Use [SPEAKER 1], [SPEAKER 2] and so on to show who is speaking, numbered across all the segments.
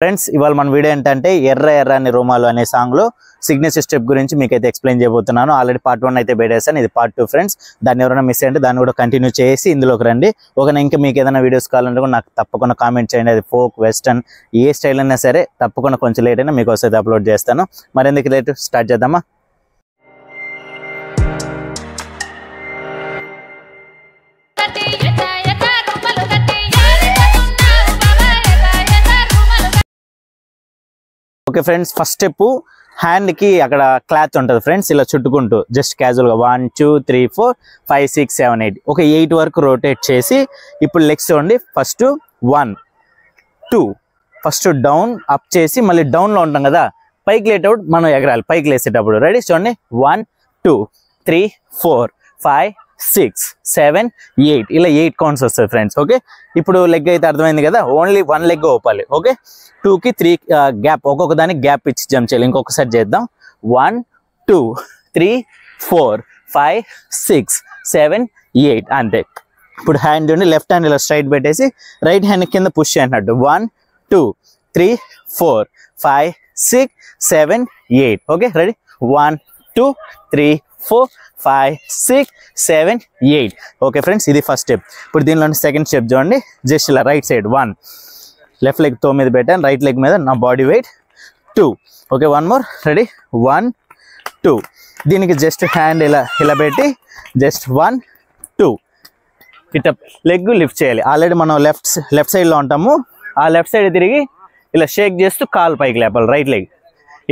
[SPEAKER 1] Friends ఇవాళ మన video ఏంటంటే ఎర్ర ఎర్రని రోమాలు అనే సాంగ్ లో సిగ్నేచర్ స్టెప్ గురించి మీకైతే ఎక్స్ప్లెయిన్ చేయబోతున్నాను. ఆల్రెడీ పార్ట్ 1 అయితే పెట్టేసాను, ఇది పార్ట్ 2 ఫ్రెండ్స్. దాన్ని ఎవరైనా మిస్ అయ్యంటే దాన్ని కూడా కంటిన్యూ చేసి ఇందులోకి రండి. ఒకవేళ ఇంకా మీకు ఏదైనా వీడియోస్ కావాలంటే కూడా నాకు తప్పకుండా కామెంట్ చేయండి. అది ఫోక్, వెస్టర్న్, ఏ స్టైల్ అయినా సరే తప్పకుండా కొంచెం లేట్ అయినా మీకు వస్తే అప్లోడ్ చేస్తాను. మరి ఎందుకు లేట్, స్టార్ట్ చేద్దామా. Okay friends, first step hand కి అక్కడ క్లాత్ ఉంటుంది ఫ్రెండ్స్, ఇలా చుట్టుకుంటూ జస్ట్ క్యాజువల్ గా 1 2 3 4 5 6 7 8 ఒక 8 వరకు రొటేట్ చేసి ఇప్పుడు లెగ్స్ చూడండి. ఫస్ట్ 1 2 ఫస్ట్ డౌన్ అప్ చేసి మళ్ళీ డౌన్ లో ఉంటాం కదా, పైకి లేటప్పుడు మనం ఎగరాలి. పైకి లేసేటప్పుడు రెడీ చూడండి. 1 2 3 4 5 6 7 8 ఇలా 8 కౌంట్స్ వస్తాయి ఫ్రెండ్స్. ఓకే, ఇప్పుడు లెగ్ అయితే అర్థమైంది కదా, ఓన్లీ 1 లెగ్ ఓపాలి. ఓకే, 2 కి 3 గ్యాప్, ఒక్కొక్క దానికి గ్యాప్ ఇచ్చి జంప్ చేయాలి. ఇంకొకసారి చేద్దాం. 1 2 3 4 5 6 7 8 అంతే. ఇప్పుడు హ్యాండ్ ఉండి లెఫ్ట్ హ్యాండ్ ఇలా స్ట్రైట్ పెట్టేసి రైట్ హ్యాండ్ కింద పుష్ చేసినట్టు 1 2 3 4 5 6 7 8 ఓకే రెడీ. 1 2 3 4 5 6 7 8 ఓకే ఫ్రెండ్స్, ఇది ఫస్ట్ స్టెప్. ఇప్పుడు దీనిలో సెకండ్ స్టెప్ చూడండి. జస్ట్ ఇలా రైట్ సైడ్ 1, లెఫ్ట్ లెగ్ తో మీద పెట్టాను, రైట్ లెగ్ మీద నా body weight 2. Okay, 1 more ready. 1 2 దీనికి జస్ట్ హ్యాండ్ ఇలా పెట్టి జస్ట్ 1 2 ఇట్లా లెగ్ లిఫ్ట్ చేయాలి. ఆల్రెడీ మనం లెఫ్ట్ సైడ్ లో ఉంటాము, ఆ లెఫ్ట్ సైడ్ తిరిగి ఇలా షేక్ చేస్తూ కాలు పైకి లేపాలి, రైట్ లెగ్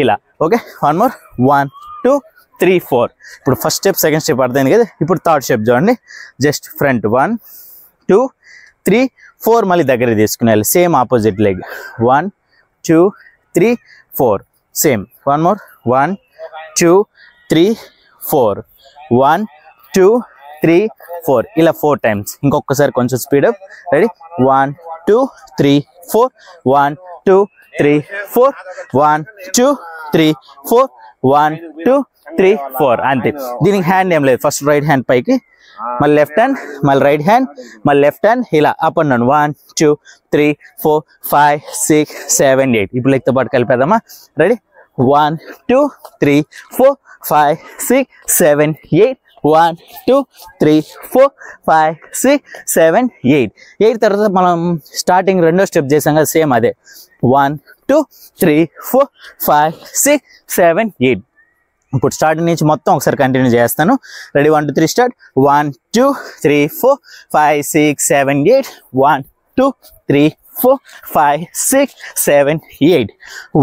[SPEAKER 1] ఇలా. ఓకే, 1 మోర్ 1 2 3 4 ఇప్పుడు ఫస్ట్ స్టెప్ సెకండ్ స్టెప్ అర్థమైంది కదా. ఇప్పుడు థర్డ్ స్టెప్ చూడండి. జస్ట్ ఫ్రంట్ 1 2 3 4 మళ్ళీ దగ్గర తీసుకునేయాలి. Same opposite leg 1 2 3 4 same. 1 more 1 2 3 4 1 2 3 4 ఇలా 4 టైమ్స్. ఇంకొకసారి కొంచెం స్పీడ్ అప్. రెడీ. 1 2 3 4 1 2 3 4 1 2 3 4 1 2 3 4 అంతే. దీనికి హ్యాండ్ ఏం లేదు, ఫస్ట్ రైట్ హ్యాండ్ పైకి, మళ్ళీ లెఫ్ట్ హ్యాండ్, మళ్ళీ రైట్ హ్యాండ్, మళ్ళీ లెఫ్ట్ హ్యాండ్ ఇలా అప్ అండ్ డౌన్. 1 2 3 4 5 6 7 8 ఇప్పుడు లెగ్తో పాటు కలిపేద్దామా. రెడీ. 1 2 3 4 5 6 7 8 1 2 3 4 5 6 7 8 తర్వాత మనం స్టార్టింగ్ రెండో స్టెప్ చేసాం కదా, సేమ్ అదే. 1 2 3 4 5 6 7 8 ఇప్పుడు స్టార్టింగ్ నుంచి మొత్తం ఒకసారి కంటిన్యూ చేస్తాను. రెడీ. 1 2 3 స్టార్ట్. 1 2 3 4 5 6 7 8 1 2 3 4 5 6 7 8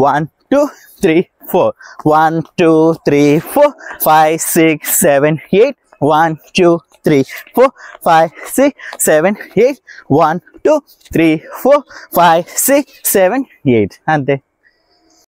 [SPEAKER 1] 1 2 3 4 1 2 3 4 5 6 7 8 1 2 3 4 5 6 7 8 1 2 3 4 5 6 7 8 అంతే.